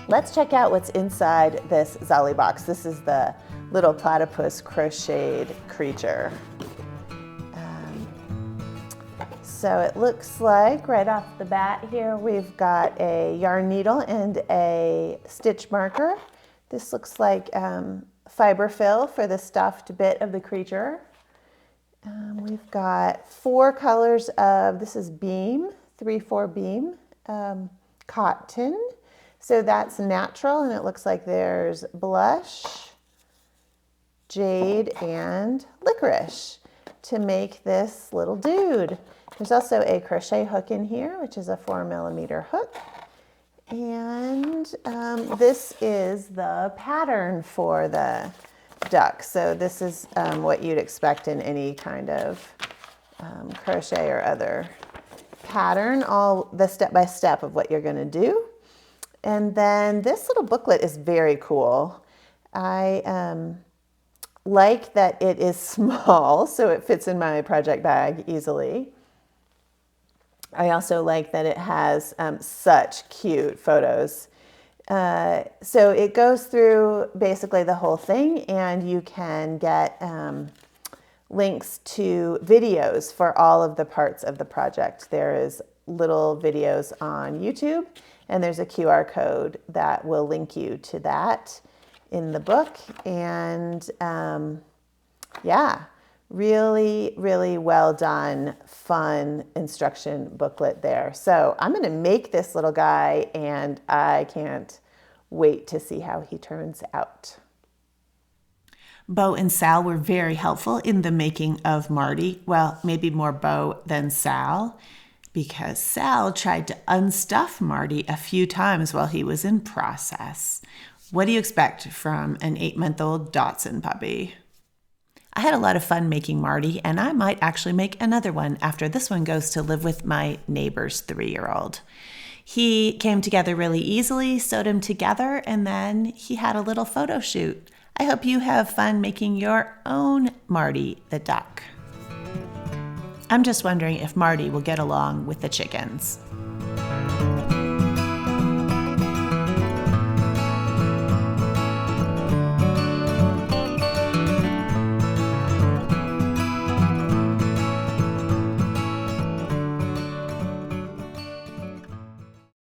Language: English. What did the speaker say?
Let's check out what's inside this Zollie box. This is the little platypus crocheted creature. So it looks like right off the bat here we've got a yarn needle and a stitch marker. This looks like fiber fill for the stuffed bit of the creature. We've got 4 colors of, this is beam, 3/4 beam cotton. So that's natural, and it looks like there's blush, jade, and licorice to make this little dude. There's also a crochet hook in here, which is a 4mm hook. And this is the pattern for the duck. So this is what you'd expect in any kind of crochet or other pattern, all the step-by-step of what you're gonna do. And then this little booklet is very cool. I like that it is small, so it fits in my project bag easily. I also like that it has such cute photos. So it goes through basically the whole thing, and you can get links to videos for all of the parts of the project. There is little videos on YouTube, and there's a QR code that will link you to that in the book. And yeah, really, really well done, fun instruction booklet there. So I'm gonna make this little guy, and I can't wait to see how he turns out. Bo and Sal were very helpful in the making of Marty. Well, maybe more Bo than Sal, because Sal tried to unstuff Marty a few times while he was in process. What do you expect from an 8-month-old Dachshund puppy? I had a lot of fun making Marty, and I might actually make another one after this one goes to live with my neighbor's 3-year-old. He came together really easily, sewed him together, and then he had a little photo shoot. I hope you have fun making your own Marty the Duck. I'm just wondering if Marty will get along with the chickens.